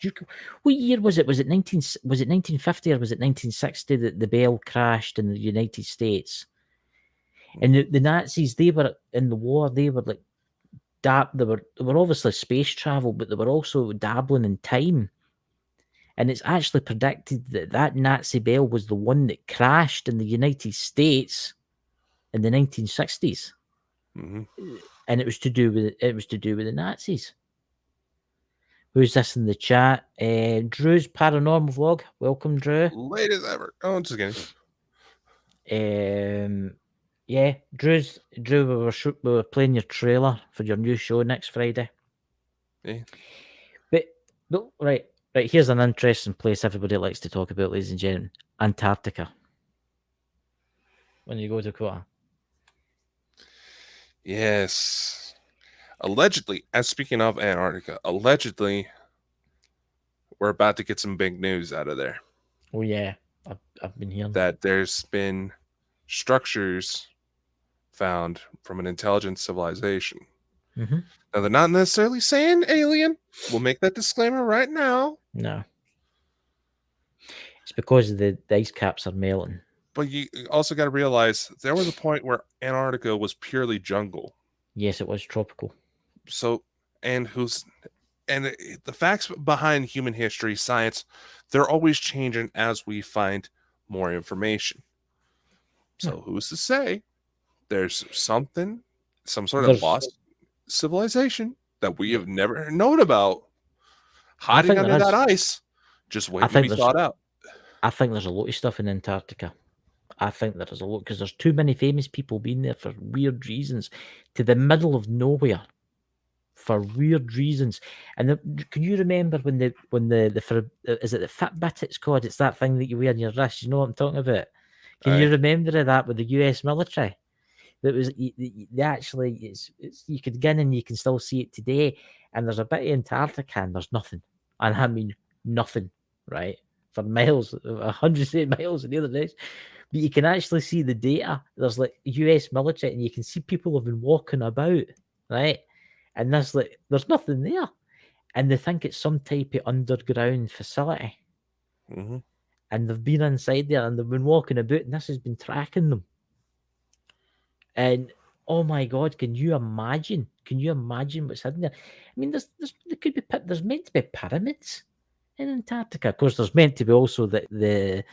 What year was it? Was it 1950 or was it 1960 that the bell crashed in the United States? And the Nazis, they were in the war. They were like they were obviously space travel, but they were also dabbling in time. And it's actually predicted that Nazi bell was the one that crashed in the United States in the 1960s. And it was to do with the Nazis. Who's this in the chat? Drew's paranormal vlog. Welcome, Drew. Late as ever. Oh, I'm just kidding. Yeah, Drew, we were playing your trailer for your new show next Friday. Yeah. But right. Here's an interesting place everybody likes to talk about, ladies and gentlemen. Antarctica. When you go to Dakota. Yes. Allegedly, as speaking of Antarctica, allegedly, we're about to get some big news out of there. Oh yeah, I've been hearing that there's been structures found from an intelligent civilization. Mm-hmm. Now, they're not necessarily saying alien. We'll make that disclaimer right now. No. It's because the ice caps are melting. But you also got to realize there was a point where Antarctica was purely jungle. Yes, it was tropical. So, and the facts behind human history, science, they're always changing as we find more information. So who's to say there's some sort of lost civilization that we have never known about hiding under that ice, just waiting to be thought out. I think there's a lot of stuff in Antarctica. I think there is a lot because there's too many famous people being there for weird reasons, to the middle of nowhere, for weird reasons. And can you remember when the is it the Fitbit? It's called. It's that thing that you wear on your wrist. You know what I'm talking about? Can you remember that with the US military? that was they actually it's you could get in and you can still see it today. And there's a bit of Antarctica and there's nothing, and I mean nothing, right, for miles, hundreds of miles in the other days. But you can actually see the data. There's like US military, and you can see people have been walking about, right, and there's nothing there, and they think it's some type of underground facility. Mm-hmm. And they've been inside there and they've been walking about, and this has been tracking them. And oh my God, can you imagine? Can you imagine what's hidden there? I mean, there's meant to be pyramids in Antarctica. Of course, there's meant to be also the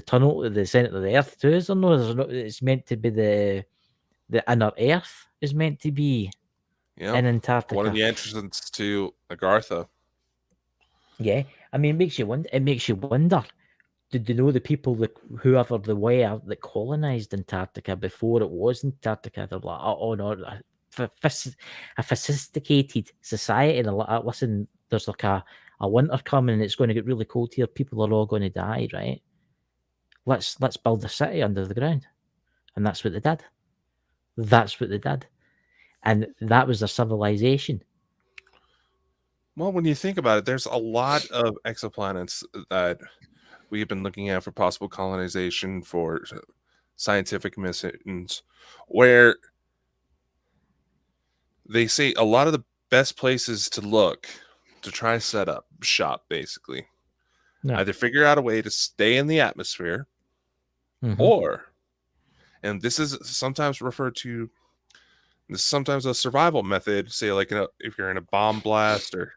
tunnel to the center of the Earth too. Is there no? It's meant to be the inner Earth is meant to be in Antarctica. One of the entrances to Agartha. Yeah, I mean, it makes you wonder. Did they know the people whoever they were that colonized Antarctica before it was Antarctica? They're like, oh no, a sophisticated society. And they're like, listen, there's like a winter coming and it's going to get really cold here. People are all going to die, right? Let's build a city under the ground. And that's what they did. That's what they did. And that was their civilization. Well, when you think about it, there's a lot of exoplanets that we've been looking at for possible colonization for scientific missions, where they say a lot of the best places to look to try to set up shop, basically. Yeah. Either figure out a way to stay in the atmosphere, or, and this is sometimes referred to, this is sometimes a survival method, say like if you're in a bomb blast or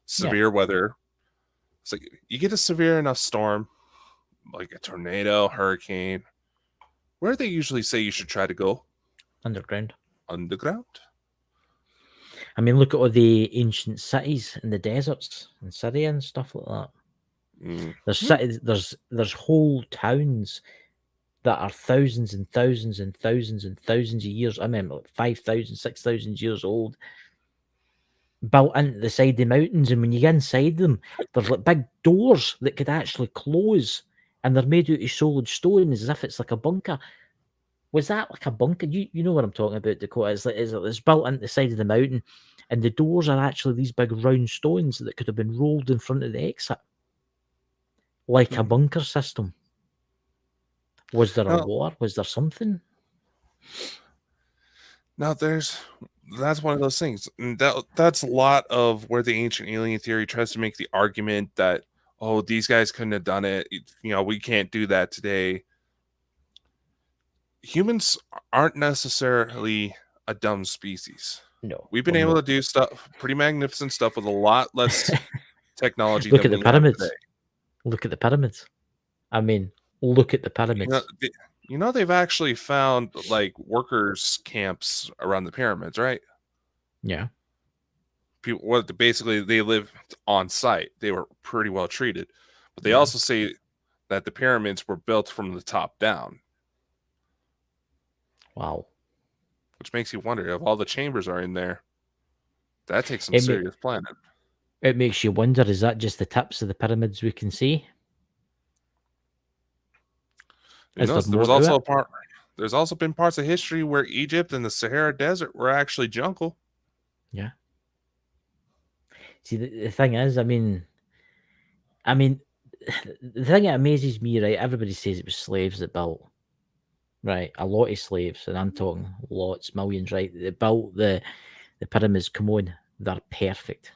severe weather. It's like you get a severe enough storm, like a tornado, hurricane. Where do they usually say you should try to go? Underground. Underground? I mean, look at all the ancient cities in the deserts in Syria and stuff like that. There's cities, there's whole towns that are thousands and thousands and thousands and thousands of years. I mean, like 5,000, 6,000 years old, built into the side of the mountains. And when you get inside them, there's like big doors that could actually close, and they're made out of solid stone as if it's like a bunker. Was that like a bunker? You know what I'm talking about, Dakota? It's built into the side of the mountain, and the doors are actually these big round stones that could have been rolled in front of the exit, like a bunker system. Was there a war? Was there something? Now that's one of those things. And that's a lot of where the ancient alien theory tries to make the argument that, oh, these guys couldn't have done it. You know, we can't do that today. Humans aren't necessarily a dumb species. No. We've been able to do stuff, pretty magnificent stuff with a lot less technology. Look at the pyramids. Look at the pyramids. I mean, look at the pyramids. You know, they've actually found like workers' camps around the pyramids, right? Yeah. People, basically, they lived on site. They were pretty well treated, but they also say that the pyramids were built from the top down. Wow. Which makes you wonder if all the chambers are in there. That takes some serious planning. It makes you wonder, is that just the tips of the pyramids we can see? There's also been parts of history where Egypt and the Sahara Desert were actually jungle. Yeah. See, the thing is, I mean, the thing that amazes me, right? Everybody says it was slaves that built, right? A lot of slaves, and I'm talking lots, millions, right? They built the pyramids. Come on, they're perfect.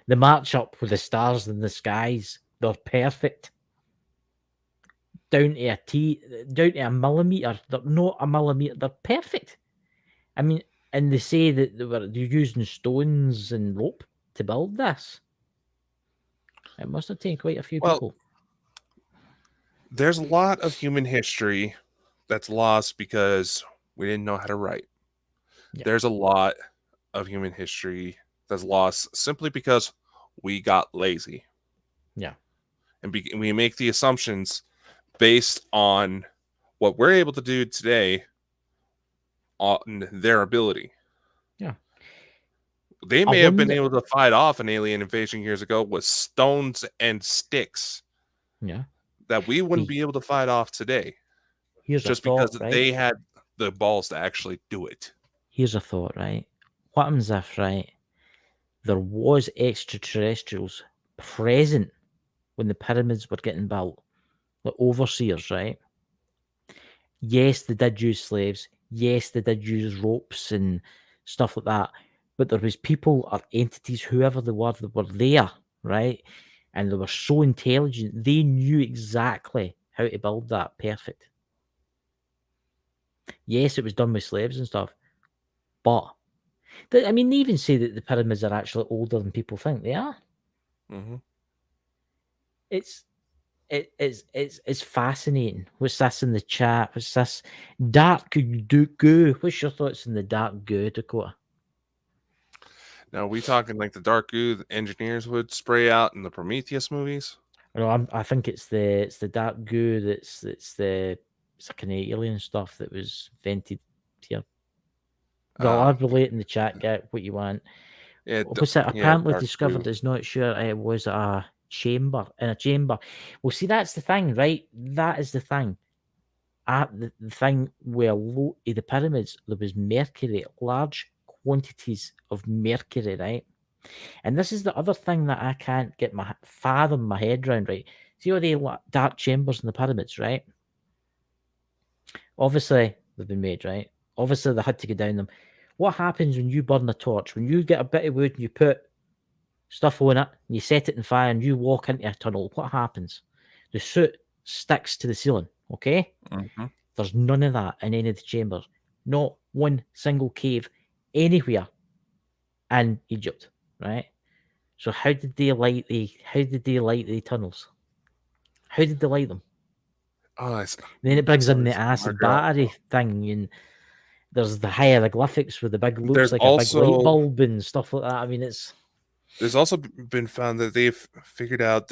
They march up with the stars in the skies. They're perfect. Down to a T, down to a millimeter. They're not a millimeter. They're perfect. I mean, and they say that they're using stones and rope to build this. It must have taken quite a few people. There's a lot of human history that's lost because we didn't know how to write. Yeah. There's a lot of human history that's lost simply because we got lazy. Yeah. And we make the assumptions based on what we're able to do today on their ability. Yeah. They may have been able to fight off an alien invasion years ago with stones and sticks. Yeah. That we wouldn't be able to fight off today. Here's just because they had the balls to actually do it. Here's a thought, right? What happens if, right, there was extraterrestrials present when the pyramids were getting built, the overseers, right? Yes, they did use slaves. Yes, they did use ropes and stuff like that. But there was people or entities, whoever they were there, right? And they were so intelligent, they knew exactly how to build that perfect. Yes, it was done with slaves and stuff, but I mean, they even say that the pyramids are actually older than people think they are. Mm-hmm. It's fascinating. What's this in the chat? What's this dark goo? What's your thoughts on the dark goo, Dakota? Now, are we talking like the dark goo the engineers would spray out in the Prometheus movies? No, I think it's the dark goo it's the kind of alien stuff that was invented here. No, I'll relate in the chat. Get what you want. Yeah, What's it? Apparently dark discovered goo. is not sure it was a chamber. Well, see, that's the thing, right? That is the thing. At the thing where low in the pyramids there was mercury, large quantities of mercury, right? And this is the other thing that I can't get fathom my head around, right? See all the dark chambers in the pyramids, right? Obviously they've been made, right? Obviously they had to go down them. What happens when you burn a torch? When you get a bit of wood and you put stuff on it and you set it in fire and you walk into a tunnel, what happens? The soot sticks to the ceiling, okay? Mm-hmm. There's none of that in any of the chambers. Not one single cave anywhere in Egypt, right? So how did they light the tunnels? How did they light them? Oh, Then it brings in the acid battery thing, and there's the hieroglyphics with the big looks There's like also a big light bulb and stuff like that. I mean, there's also been found that they've figured out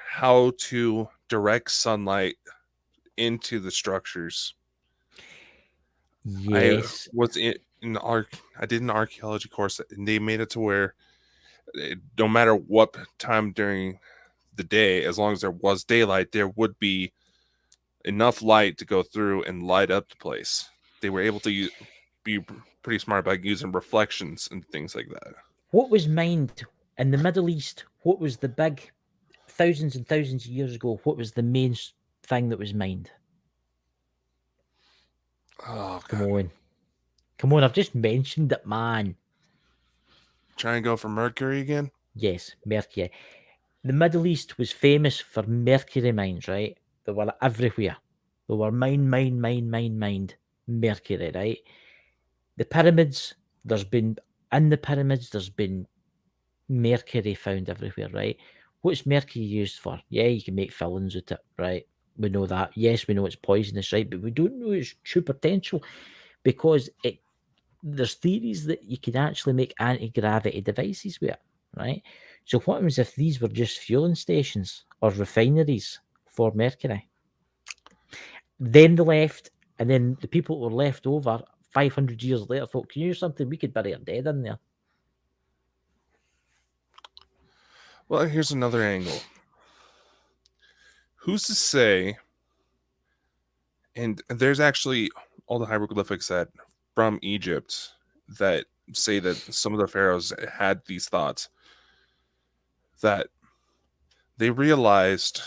how to direct sunlight into the structures. yes. I did an archaeology course, and they made it to where no matter what time during the day, as long as there was daylight, there would be enough light to go through and light up the place. They were able to be pretty smart about using reflections and things like that. What was mined in the Middle East? What was the big thousands and thousands of years ago? What was the main thing that was mined? Oh, come on! I've just mentioned it, man. Try and go for mercury again? Yes, mercury. The Middle East was famous for mercury mines, right? They were everywhere. They were mined mercury, right? The pyramids, there's been mercury found everywhere, right? What's mercury used for? Yeah, you can make fillings with it, right? We know that. Yes, we know it's poisonous, right? But we don't know its true potential because there's theories that you can actually make anti-gravity devices with it, right? So what happens if these were just fueling stations or refineries for mercury? Then they left, and then the people who were left over 500 years later thought, can you do something? We could bury our dead in there. Well, here's another angle. Who's to say, and there's actually all the hieroglyphics from Egypt that say that some of the pharaohs had these thoughts, that they realized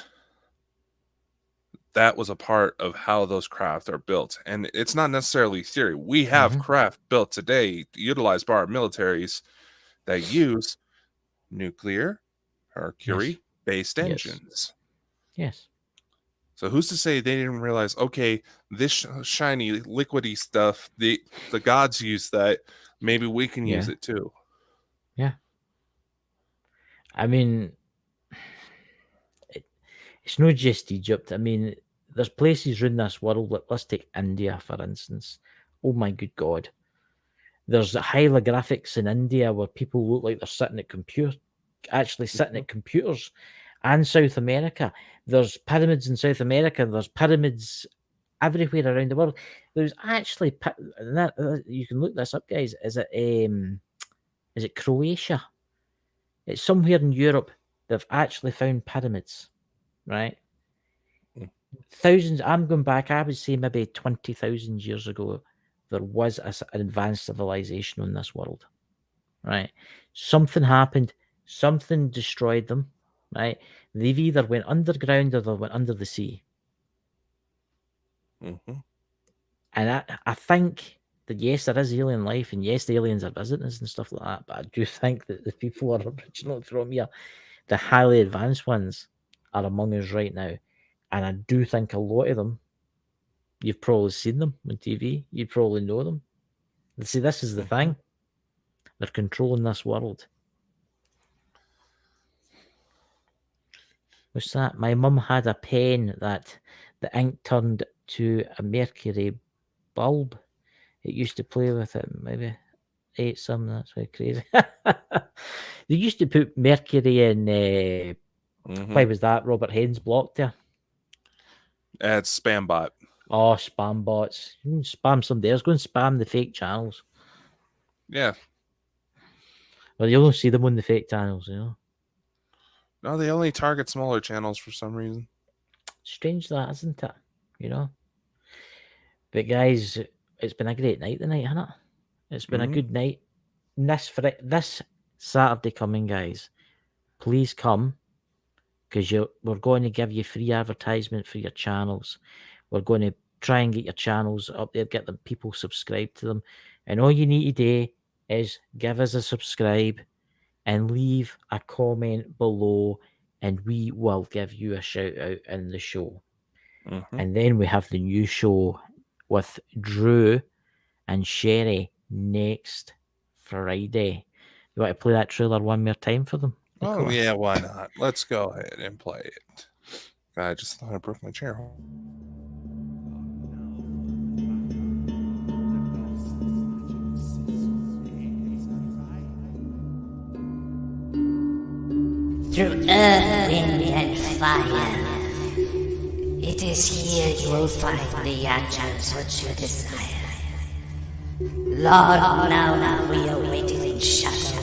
that was a part of how those craft are built. And it's not necessarily theory. We have craft built today utilized by our militaries that use nuclear Mercury-based engines. Yes. So who's to say they didn't realize, okay, this shiny liquidy stuff, the gods use that, maybe we can use it too. Yeah. I mean, it's not just Egypt. I mean, there's places around this world, like let's take India, for instance. Oh my good God. There's hieroglyphics in India where people look like they're sitting at computers. And South America. There's pyramids in South America. There's pyramids everywhere around the world. There's actually, you can look this up, guys. Is it Croatia? It's somewhere in Europe. They've actually found pyramids, right? Thousands. I'm going back. I would say maybe 20,000 years ago. there was an advanced civilization on this world, right? Something happened, something destroyed them, right? They've either went underground or they went under the sea. Mm-hmm. And I think that, yes, there is alien life, and yes, the aliens are visiting us and stuff like that, but I do think that the people are originally from here, the highly advanced ones, are among us right now. And I do think a lot of them, you've probably seen them on TV, you probably know them. See, this is the thing. They're controlling this world. What's that? My mum had a pen that the ink turned to a mercury bulb. It used to play with it, maybe ate some. That's very crazy. They used to put mercury in. Why was that? Robert Haynes blocked there. It's spam bot. Oh, spam bots. Spam somebody else. Go and spam the fake channels. Yeah. Well, you don't see them on the fake channels, you know. No, they only target smaller channels for some reason. Strange that, isn't it? You know. But guys, it's been a great night tonight, hasn't it? It's been a good night. This Saturday coming, guys, please come, because we're going to give you free advertisement for your channels. We're going to try and get your channels up there, get the people subscribed to them. And all you need to do is give us a subscribe and leave a comment below, and we will give you a shout out in the show. And then we have the new show with Drew and Sherry next Friday. You want to play that trailer one more time for them? Oh, yeah, why not? Let's go ahead and play it. I just thought I broke my chair. Through earth, wind, and fire, it is here you will find the answers which you desire. Lord, now we are waiting in shadow,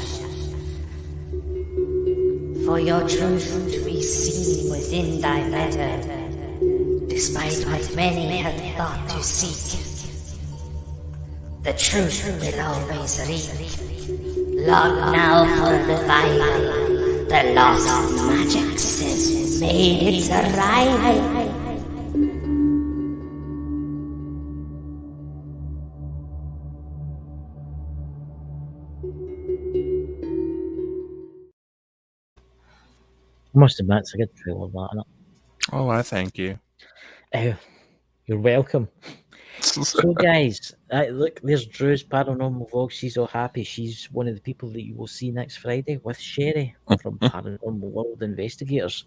for your truth to be seen within thy letter, despite what many have thought to seek. The truth will always reach. Lord, now for the Bible. The lost magic says made its arrival. I must admit, it's a good trailer, that, isn't it? Oh, I thank you. You're welcome. So, guys, look, there's Drew's Paranormal Vlog. She's all happy. She's one of the people that you will see next Friday with Sherry from Paranormal World Investigators.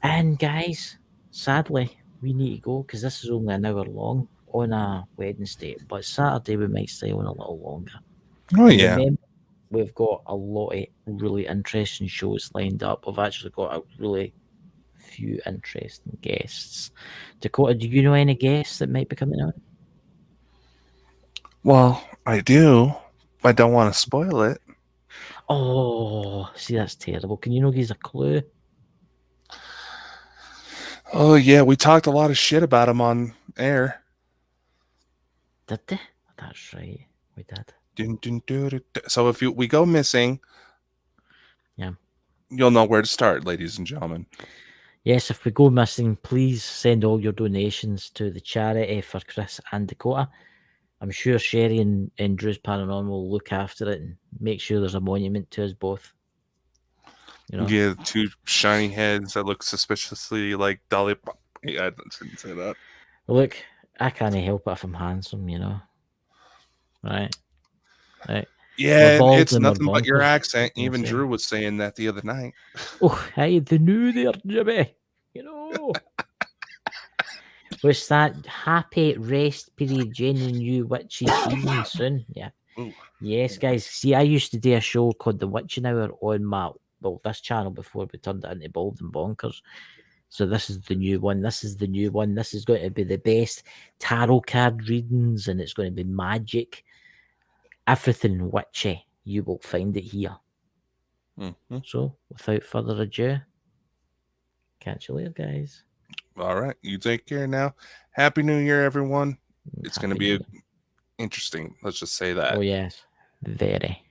And, guys, sadly, we need to go because this is only an hour long on a Wednesday. But Saturday, we might stay on a little longer. Oh, yeah. Remember, we've got a lot of really interesting shows lined up. We've actually got a really few interesting guests. Dakota, do you know any guests that might be coming on? Well, I do. I don't want to spoil it. Oh, see, that's terrible. Can you not give us a clue? Oh, yeah, we talked a lot of shit about him on air. Did they? That's right, we did. So if we go missing, yeah, you'll know where to start, ladies and gentlemen. Yes, if we go missing, please send all your donations to the charity for Chris and Dakota. I'm sure Sherry and Drew's Paranormal will look after it and make sure there's a monument to us both. You know? Yeah, two shiny heads that look suspiciously like Dolly. Yeah, I shouldn't say that. Look, I can't help it if I'm handsome, you know. Right. Yeah, it's nothing but your accent. Even Drew was saying that the other night. Oh, hey, the new there, Jimmy. You know. What's that? Happy rest period, Jenny New Witchy season soon. Yeah. Ooh. Yes, guys. See, I used to do a show called The Witching Hour on this channel before we turned it into Bald and Bonkers. So this is the new one. This is going to be the best tarot card readings, and it's going to be magic. Everything witchy, you will find it here. Mm-hmm. So, without further ado, catch you later, guys. All right, you take care now. Happy New Year, everyone. It's going to be interesting. Let's just say that. Oh yes, very.